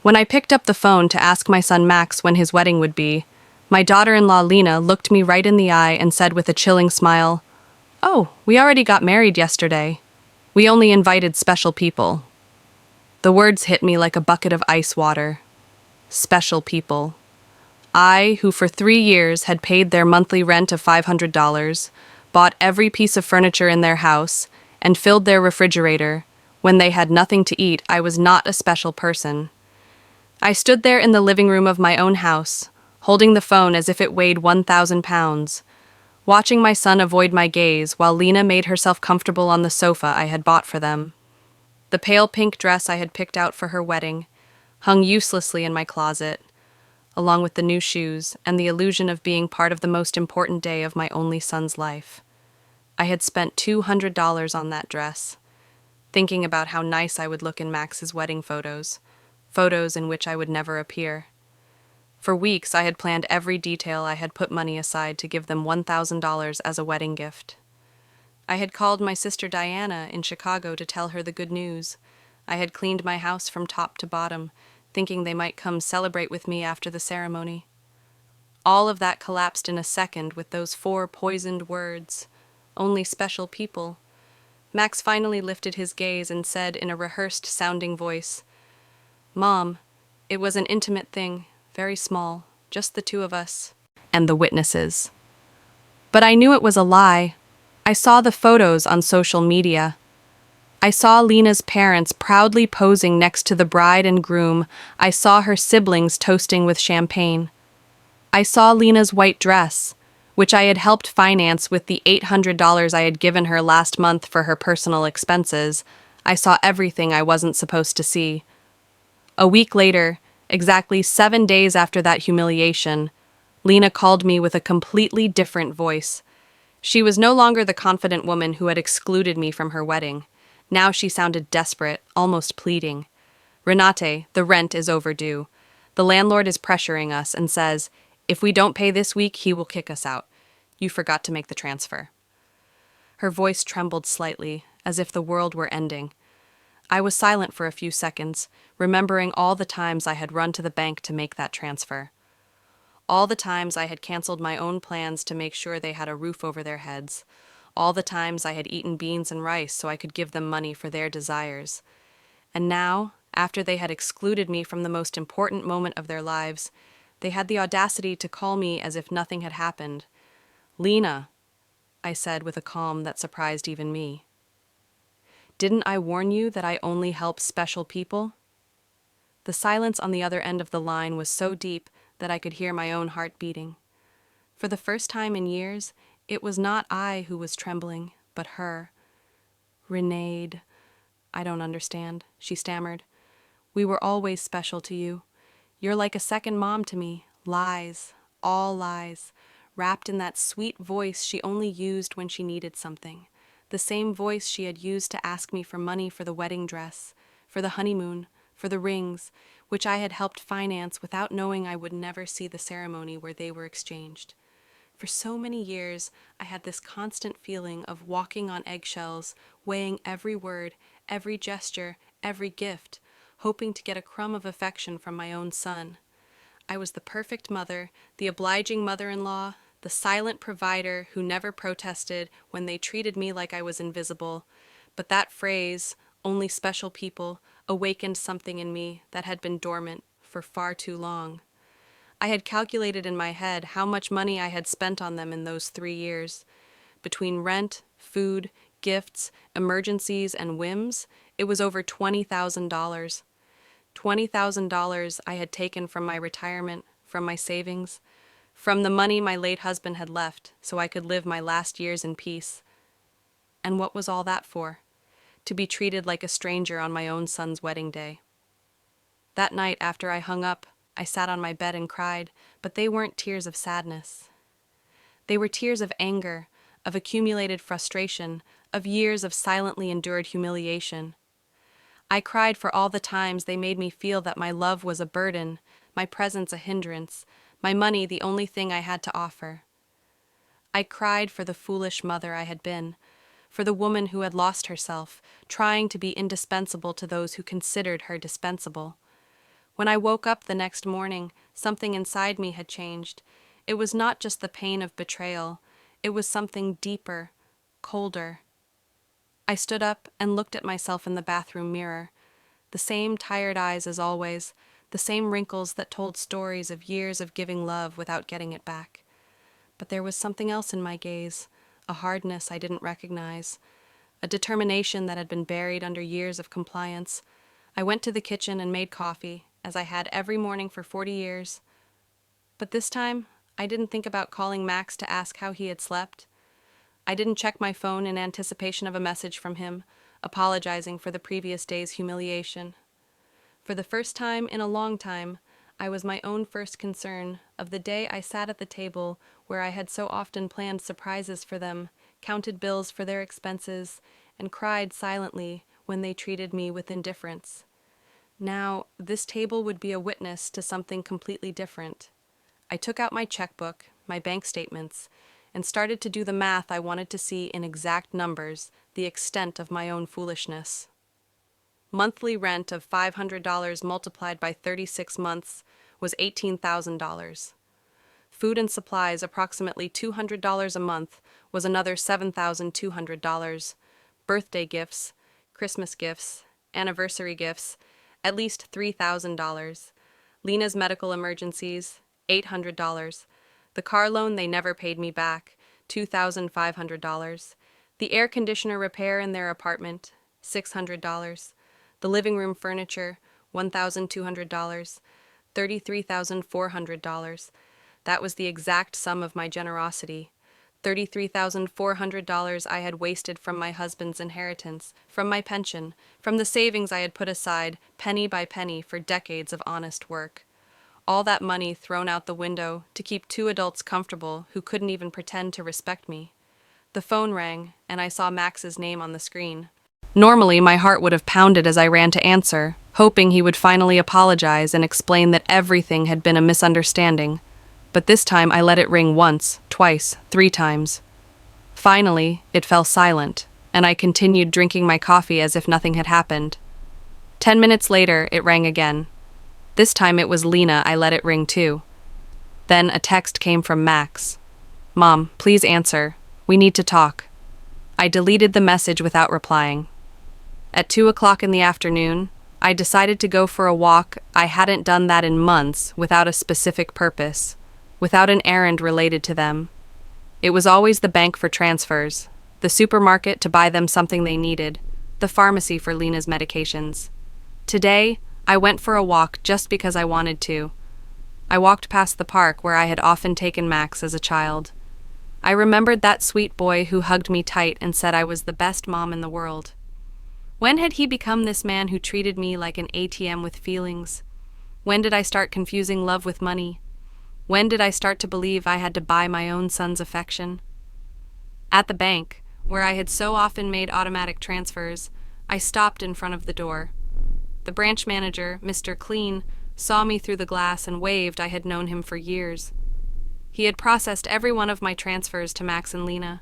When I picked up the phone to ask my son Max when his wedding would be, my daughter-in-law Lena looked me right in the eye and said with a chilling smile, "Oh, we already got married yesterday. We only invited special people." The words hit me like a bucket of ice water. Special people. I, who for 3 years had paid their monthly rent of $500, bought every piece of furniture in their house, and filled their refrigerator. When they had nothing to eat, I was not a special person. I stood there in the living room of my own house, holding the phone as if it weighed 1,000 pounds, watching my son avoid my gaze while Lena made herself comfortable on the sofa I had bought for them. The pale pink dress I had picked out for her wedding hung uselessly in my closet, along with the new shoes and the illusion of being part of the most important day of my only son's life. I had spent $200 on that dress, thinking about how nice I would look in Max's wedding photos in which I would never appear. For weeks, I had planned every detail. I had put money aside to give them $1,000 as a wedding gift. I had called my sister Diana in Chicago to tell her the good news. I had cleaned my house from top to bottom, thinking they might come celebrate with me after the ceremony. All of that collapsed in a second with those 4 poisoned words, "Only special people." Max finally lifted his gaze and said in a rehearsed-sounding voice, "Mom, it was an intimate thing, very small, just the 2 of us and the witnesses." But I knew it was a lie. I saw the photos on social media. I saw Lena's parents proudly posing next to the bride and groom. I saw her siblings toasting with champagne. I saw Lena's white dress, which I had helped finance with the $800 I had given her last month for her personal expenses. I saw everything I wasn't supposed to see. A week later, exactly 7 days after that humiliation, Lena called me with a completely different voice. She was no longer the confident woman who had excluded me from her wedding. Now she sounded desperate, almost pleading. "Renate, the rent is overdue. The landlord is pressuring us and says, if we don't pay this week, he will kick us out. You forgot to make the transfer." Her voice trembled slightly, as if the world were ending. I was silent for a few seconds, remembering all the times I had run to the bank to make that transfer. All the times I had canceled my own plans to make sure they had a roof over their heads. All the times I had eaten beans and rice so I could give them money for their desires. And now, after they had excluded me from the most important moment of their lives, they had the audacity to call me as if nothing had happened. "Lena," I said with a calm that surprised even me. "Didn't I warn you that I only help special people?" The silence on the other end of the line was so deep that I could hear my own heart beating. For the first time in years, it was not I who was trembling, but her. "Renade, I don't understand," she stammered. "We were always special to you. You're like a second mom to me. Lies, all lies, wrapped in that sweet voice she only used when she needed something. The same voice she had used to ask me for money for the wedding dress, for the honeymoon, for the rings, which I had helped finance without knowing I would never see the ceremony where they were exchanged. For so many years, I had this constant feeling of walking on eggshells, weighing every word, every gesture, every gift, hoping to get a crumb of affection from my own son. I was the perfect mother, the obliging mother-in-law, the silent provider who never protested when they treated me like I was invisible. But that phrase, "only special people," awakened something in me that had been dormant for far too long. I had calculated in my head how much money I had spent on them in those 3 years. Between rent, food, gifts, emergencies, and whims, it was over $20,000. $20,000 I had taken from my retirement, from my savings, from the money my late husband had left so I could live my last years in peace. And what was all that for? To be treated like a stranger on my own son's wedding day. That night after I hung up, I sat on my bed and cried, but they weren't tears of sadness. They were tears of anger, of accumulated frustration, of years of silently endured humiliation. I cried for all the times they made me feel that my love was a burden, my presence a hindrance, my money the only thing I had to offer. I cried for the foolish mother I had been, for the woman who had lost herself, trying to be indispensable to those who considered her dispensable. When I woke up the next morning, something inside me had changed. It was not just the pain of betrayal, it was something deeper, colder. I stood up and looked at myself in the bathroom mirror. The same tired eyes as always, the same wrinkles that told stories of years of giving love without getting it back. But there was something else in my gaze, a hardness I didn't recognize, a determination that had been buried under years of compliance. I went to the kitchen and made coffee, as I had every morning for 40 years. But this time, I didn't think about calling Max to ask how he had slept. I didn't check my phone in anticipation of a message from him, apologizing for the previous day's humiliation. For the first time in a long time, I was my own first concern of the day I sat at the table where I had so often planned surprises for them, counted bills for their expenses, and cried silently when they treated me with indifference. Now, this table would be a witness to something completely different. I took out my checkbook, my bank statements, and started to do the math I wanted to see in exact numbers, the extent of my own foolishness. Monthly rent of $500 multiplied by 36 months was $18,000. Food and supplies approximately $200 a month was another $7,200. Birthday gifts, Christmas gifts, anniversary gifts, at least $3,000. Lena's medical emergencies, $800. The car loan they never paid me back, $2,500. The air conditioner repair in their apartment, $600. The living room furniture, $1,200. $33,400. That was the exact sum of my generosity. $33,400 I had wasted from my husband's inheritance, from my pension, from the savings I had put aside, penny by penny, for decades of honest work. All that money thrown out the window to keep two adults comfortable who couldn't even pretend to respect me. The phone rang, and I saw Max's name on the screen. Normally, my heart would have pounded as I ran to answer, hoping he would finally apologize and explain that everything had been a misunderstanding. But this time I let it ring once, twice, 3 times. Finally, it fell silent, and I continued drinking my coffee as if nothing had happened. 10 minutes later, it rang again. This time it was Lena. I let it ring too. Then a text came from Max. "Mom, please answer. We need to talk." I deleted the message without replying. At 2 o'clock in the afternoon, I decided to go for a walk. I hadn't done that in months, without a specific purpose, without an errand related to them. It was always the bank for transfers, the supermarket to buy them something they needed, the pharmacy for Lena's medications. Today, I went for a walk just because I wanted to. I walked past the park where I had often taken Max as a child. I remembered that sweet boy who hugged me tight and said I was the best mom in the world. When had he become this man who treated me like an ATM with feelings? When did I start confusing love with money? When did I start to believe I had to buy my own son's affection? At the bank, where I had so often made automatic transfers, I stopped in front of the door. The branch manager, Mr. Clean, saw me through the glass and waved. I had known him for years. He had processed every one of my transfers to Max and Lena.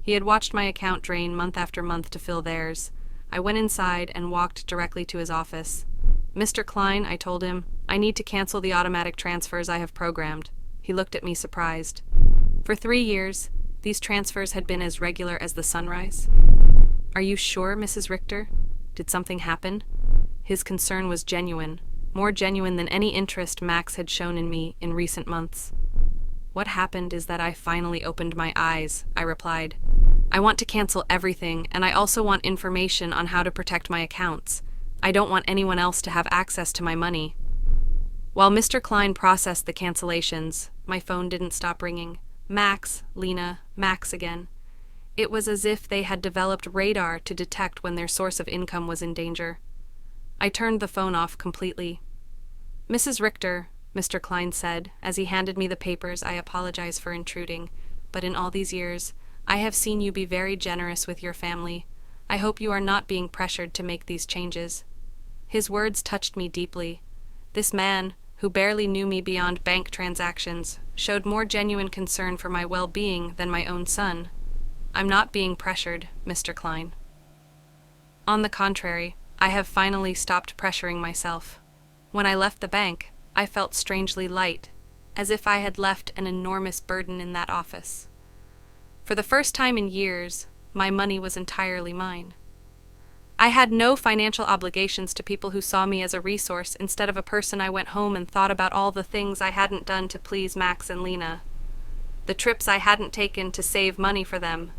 He had watched my account drain month after month to fill theirs. I went inside and walked directly to his office. "Mr. Klein," I told him, "I need to cancel the automatic transfers I have programmed." He looked at me surprised. For 3 years, these transfers had been as regular as the sunrise. "Are you sure, Mrs. Richter? Did something happen?" His concern was genuine, more genuine than any interest Max had shown in me in recent months. "What happened is that I finally opened my eyes," I replied. "I want to cancel everything, and I also want information on how to protect my accounts. I don't want anyone else to have access to my money." While Mr. Klein processed the cancellations, my phone didn't stop ringing. Max, Lena, Max again. It was as if they had developed radar to detect when their source of income was in danger. I turned the phone off completely. "Mrs. Richter," Mr. Klein said, as he handed me the papers, "I apologize for intruding, but in all these years, I have seen you be very generous with your family. I hope you are not being pressured to make these changes." His words touched me deeply. This man, who barely knew me beyond bank transactions, showed more genuine concern for my well-being than my own son. "I'm not being pressured, Mr. Klein. On the contrary, I have finally stopped pressuring myself." When I left the bank, I felt strangely light, as if I had left an enormous burden in that office. For the first time in years, my money was entirely mine. I had no financial obligations to people who saw me as a resource. Instead of a person, I went home and thought about all the things I hadn't done to please Max and Lena, the trips I hadn't taken to save money for them,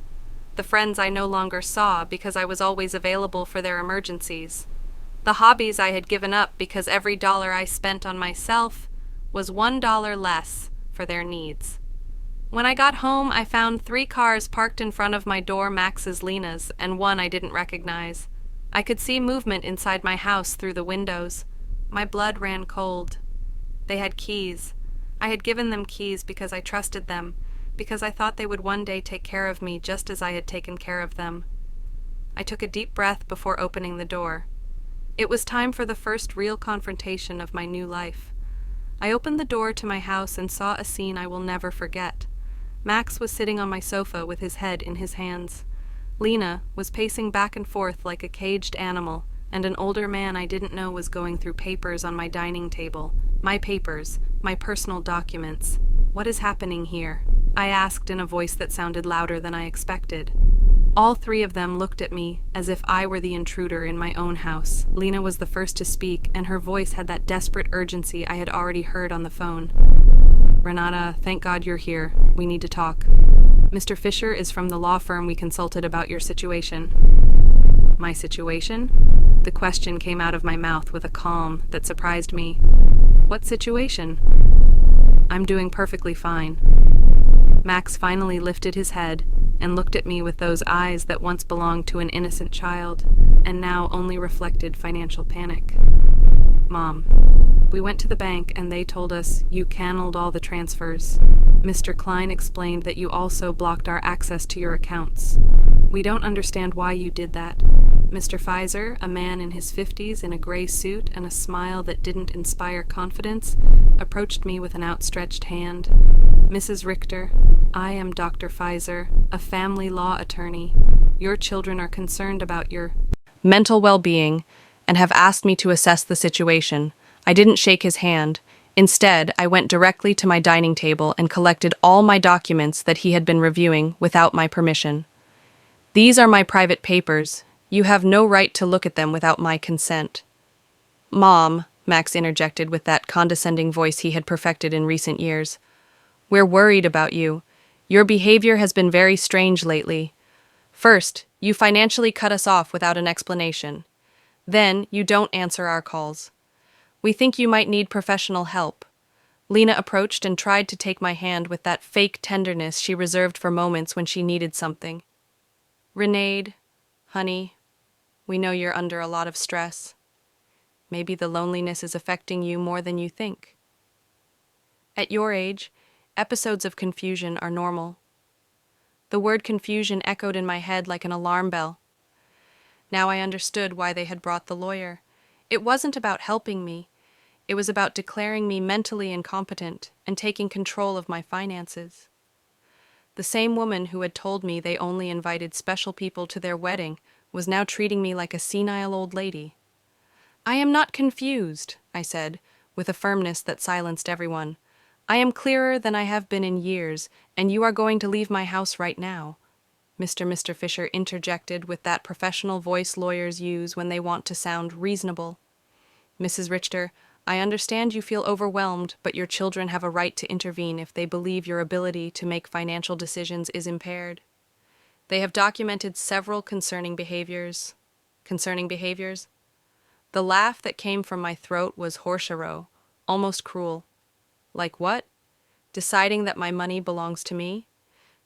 the friends I no longer saw because I was always available for their emergencies, the hobbies I had given up because every dollar I spent on myself was $1 less for their needs. When I got home, I found 3 cars parked in front of my door, Max's, Lena's, and one I didn't recognize. I could see movement inside my house through the windows. My blood ran cold. They had keys. I had given them keys because I trusted them, because I thought they would one day take care of me just as I had taken care of them. I took a deep breath before opening the door. It was time for the first real confrontation of my new life. I opened the door to my house and saw a scene I will never forget. Max was sitting on my sofa with his head in his hands. Lena was pacing back and forth like a caged animal, and an older man I didn't know was going through papers on my dining table. My papers, my personal documents. What is happening here? I asked in a voice that sounded louder than I expected. All 3 of them looked at me as if I were the intruder in my own house. Lena was the first to speak, and her voice had that desperate urgency I had already heard on the phone. Renata, thank God you're here. We need to talk. Mr. Fisher is from the law firm we consulted about your situation. My situation? The question came out of my mouth with a calm that surprised me. What situation? I'm doing perfectly fine. Max finally lifted his head and looked at me with those eyes that once belonged to an innocent child and now only reflected financial panic. Mom, we went to the bank and they told us you canceled all the transfers. Mr. Klein explained that you also blocked our access to your accounts. We don't understand why you did that. Mr. Pfizer, a man in his 50s in a gray suit and a smile that didn't inspire confidence, approached me with an outstretched hand. Mrs. Richter, I am Dr. Pfizer, a family law attorney. Your children are concerned about your mental well-being and have asked me to assess the situation. I didn't shake his hand. Instead, I went directly to my dining table and collected all my documents that he had been reviewing without my permission. These are my private papers. You have no right to look at them without my consent. Mom, Max interjected with that condescending voice he had perfected in recent years. We're worried about you. Your behavior has been very strange lately. First, you financially cut us off without an explanation. Then, you don't answer our calls. We think you might need professional help. Lena approached and tried to take my hand with that fake tenderness she reserved for moments when she needed something. Renade, honey, we know you're under a lot of stress. Maybe the loneliness is affecting you more than you think. At your age, episodes of confusion are normal. The word confusion echoed in my head like an alarm bell. Now I understood why they had brought the lawyer. It wasn't about helping me. It was about declaring me mentally incompetent and taking control of my finances. The same woman who had told me they only invited special people to their wedding was now treating me like a senile old lady. I am not confused, I said, with a firmness that silenced everyone. I am clearer than I have been in years, and you are going to leave my house right now. Mr. Fisher interjected with that professional voice lawyers use when they want to sound reasonable. Mrs. Richter, I understand you feel overwhelmed, but your children have a right to intervene if they believe your ability to make financial decisions is impaired. They have documented several concerning behaviors. Concerning behaviors? The laugh that came from my throat was horseshoe, almost cruel. Like what? Deciding that my money belongs to me?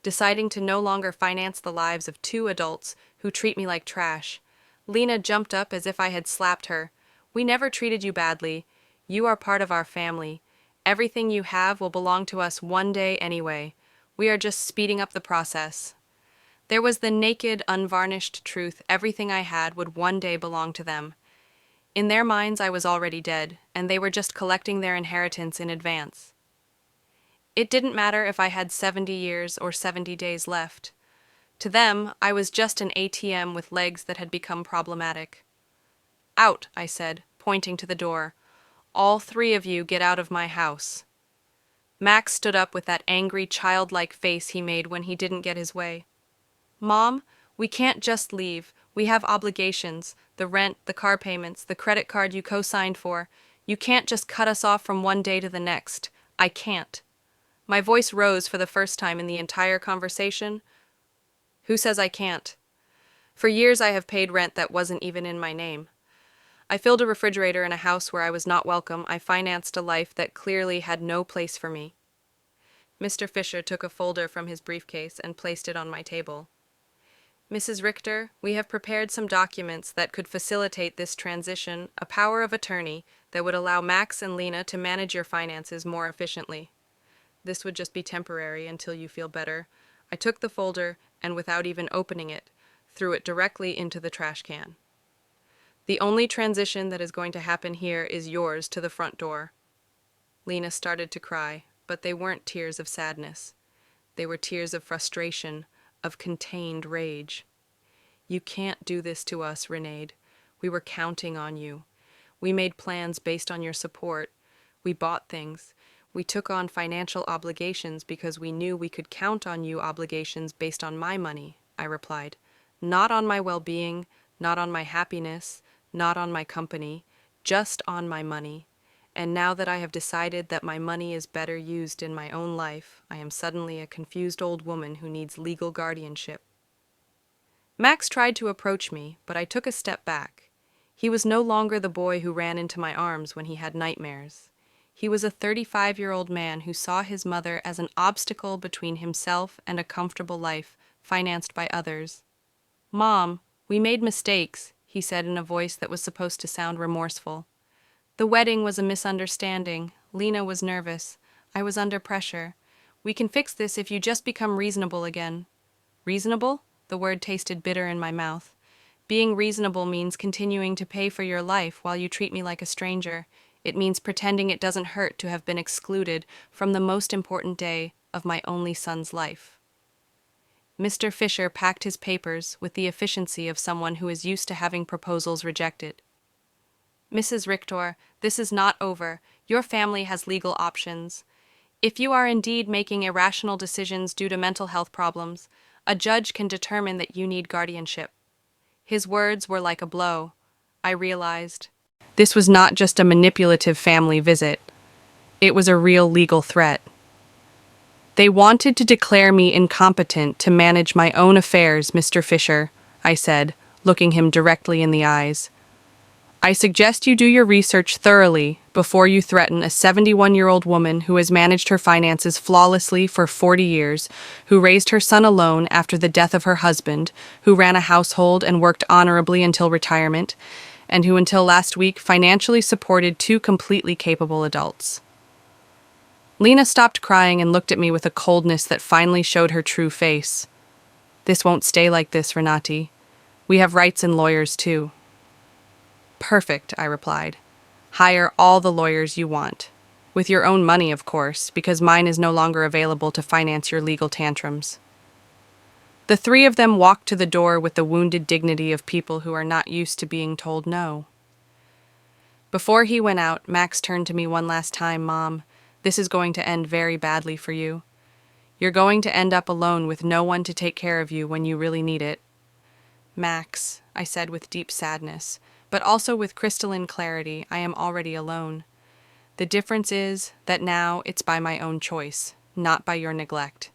Deciding to no longer finance the lives of 2 adults who treat me like trash. Lena jumped up as if I had slapped her. We never treated you badly. You are part of our family. Everything you have will belong to us one day anyway. We are just speeding up the process. There was the naked, unvarnished truth. Everything I had would one day belong to them. In their minds, I was already dead, and they were just collecting their inheritance in advance. It didn't matter if I had 70 years or 70 days left. To them, I was just an ATM with legs that had become problematic. Out, I said, pointing to the door. All three of you get out of my house." Max stood up with that angry, childlike face he made when he didn't get his way. "Mom, we can't just leave. We have obligations, the rent, the car payments, the credit card you co-signed for. You can't just cut us off from one day to the next. I can't." My voice rose for the first time in the entire conversation. "Who says I can't? For years I have paid rent that wasn't even in my name. I filled a refrigerator in a house where I was not welcome. I financed a life that clearly had no place for me." Mr. Fisher took a folder from his briefcase and placed it on my table. "Mrs. Richter, we have prepared some documents that could facilitate this transition, a power of attorney that would allow Max and Lena to manage your finances more efficiently. This would just be temporary until you feel better." I took the folder and, without even opening it, threw it directly into the trash can. "The only transition that is going to happen here is yours to the front door." Lena started to cry, but they weren't tears of sadness. They were tears of frustration, of contained rage. "You can't do this to us, Renaid. We were counting on you. We made plans based on your support. We bought things. We took on financial obligations because we knew we could count on you obligations based on my money," I replied. "Not on my well-being, not on my happiness, not on my company, just on my money. And now that I have decided that my money is better used in my own life, I am suddenly a confused old woman who needs legal guardianship." Max tried to approach me, but I took a step back. He was no longer the boy who ran into my arms when he had nightmares. He was a 35-year-old man who saw his mother as an obstacle between himself and a comfortable life, financed by others. "Mom, we made mistakes," he said in a voice that was supposed to sound remorseful. "The wedding was a misunderstanding. Lena was nervous. I was under pressure. We can fix this if you just become reasonable again." "Reasonable?" The word tasted bitter in my mouth. "Being reasonable means continuing to pay for your life while you treat me like a stranger. It means pretending it doesn't hurt to have been excluded from the most important day of my only son's life." Mr. Fisher packed his papers with the efficiency of someone who is used to having proposals rejected. "Mrs. Richter, this is not over. Your family has legal options. If you are indeed making irrational decisions due to mental health problems, a judge can determine that you need guardianship." His words were like a blow. I realized this was not just a manipulative family visit. It was a real legal threat. "They wanted to declare me incompetent to manage my own affairs, Mr. Fisher," I said, looking him directly in the eyes. "I suggest you do your research thoroughly before you threaten a 71-year-old woman who has managed her finances flawlessly for 40 years, who raised her son alone after the death of her husband, who ran a household and worked honorably until retirement, and who until last week financially supported two completely capable adults." Lena stopped crying and looked at me with a coldness that finally showed her true face. "This won't stay like this, Renati. We have rights and lawyers too." "Perfect," I replied. "Hire all the lawyers you want. With your own money, of course, because mine is no longer available to finance your legal tantrums." The three of them walked to the door with the wounded dignity of people who are not used to being told no. Before he went out, Max turned to me one last time. "Mom, this is going to end very badly for you. You're going to end up alone with no one to take care of you when you really need it." "Max," I said with deep sadness, but also with crystalline clarity, "I am already alone. The difference is that now it's by my own choice, not by your neglect."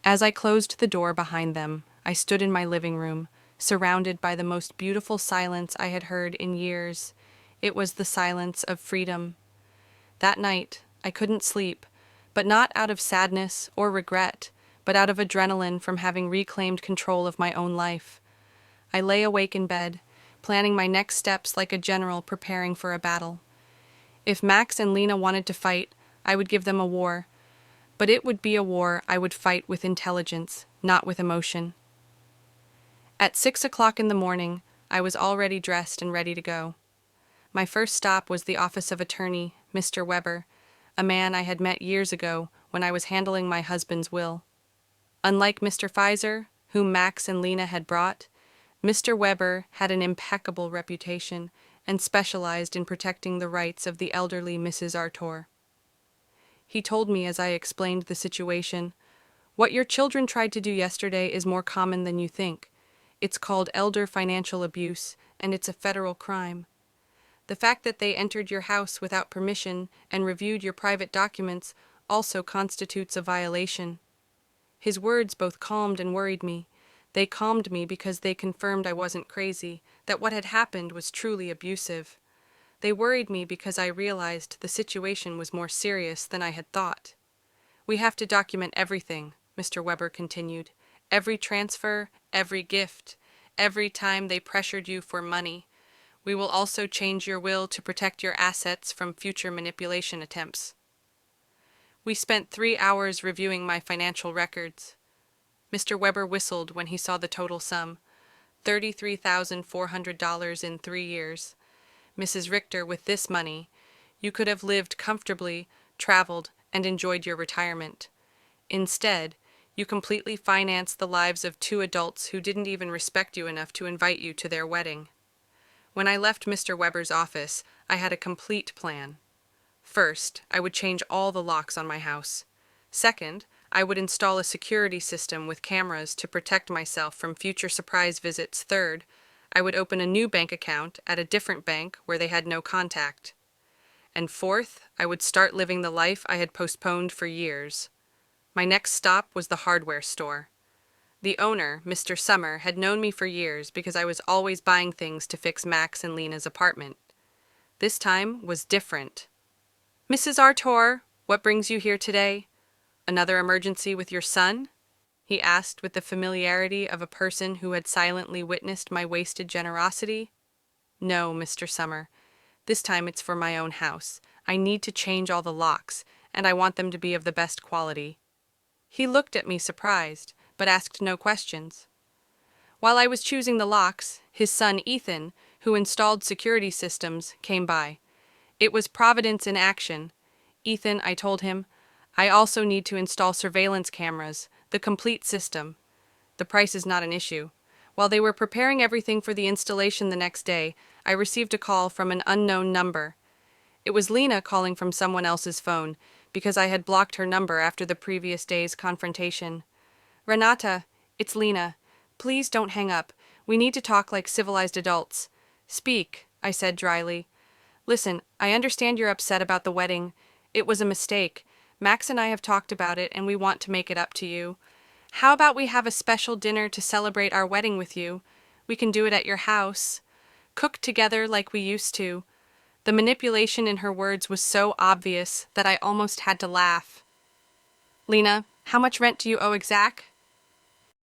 As I closed the door behind them, I stood in my living room, surrounded by the most beautiful silence I had heard in years. It was the silence of freedom. That night, I couldn't sleep, but not out of sadness or regret, but out of adrenaline from having reclaimed control of my own life. I lay awake in bed, planning my next steps like a general preparing for a battle. If Max and Lena wanted to fight, I would give them a war. But it would be a war I would fight with intelligence, not with emotion. At 6 o'clock in the morning, I was already dressed and ready to go. My first stop was the office of attorney, Mr. Weber, a man I had met years ago when I was handling my husband's will. Unlike Mr. Pfizer, whom Max and Lena had brought, Mr. Weber had an impeccable reputation and specialized in protecting the rights of the elderly Mrs. Artor. He told me as I explained the situation, "What your children tried to do yesterday is more common than you think. It's called elder financial abuse, and it's a federal crime. The fact that they entered your house without permission and reviewed your private documents also constitutes a violation." His words both calmed and worried me. They calmed me because they confirmed I wasn't crazy, that what had happened was truly abusive. They worried me because I realized the situation was more serious than I had thought. "We have to document everything," Mr. Weber continued. "Every transfer, every gift, every time they pressured you for money. We will also change your will to protect your assets from future manipulation attempts." We spent 3 hours reviewing my financial records. Mr. Weber whistled when he saw the total sum, $33,400 in 3 years. "Mrs. Richter, with this money, you could have lived comfortably, traveled, and enjoyed your retirement. Instead, you completely financed the lives of 2 adults who didn't even respect you enough to invite you to their wedding." When I left Mr. Weber's office, I had a complete plan. First, I would change all the locks on my house. Second, I would install a security system with cameras to protect myself from future surprise visits. Third, I would open a new bank account at a different bank where they had no contact. And fourth, I would start living the life I had postponed for years. My next stop was the hardware store. The owner, Mr. Summer, had known me for years because I was always buying things to fix Max and Lena's apartment. This time was different. "Mrs. Artor, what brings you here today? Another emergency with your son?" he asked with the familiarity of a person who had silently witnessed my wasted generosity. "No, Mr. Summer. This time it's for my own house. I need to change all the locks, and I want them to be of the best quality." He looked at me surprised, but asked no questions. While I was choosing the locks, his son Ethan, who installed security systems, came by. It was Providence in action. "Ethan," I told him, "I also need to install surveillance cameras, the complete system. The price is not an issue." While they were preparing everything for the installation the next day, I received a call from an unknown number. It was Lena calling from someone else's phone, because I had blocked her number after the previous day's confrontation. "Renata, it's Lena. Please don't hang up. We need to talk like civilized adults." "Speak," I said dryly. "Listen, I understand you're upset about the wedding. It was a mistake. Max and I have talked about it, and we want to make it up to you. How about we have a special dinner to celebrate our wedding with you? We can do it at your house. Cook together like we used to." The manipulation in her words was so obvious that I almost had to laugh. "Lena, how much rent do you owe exact?"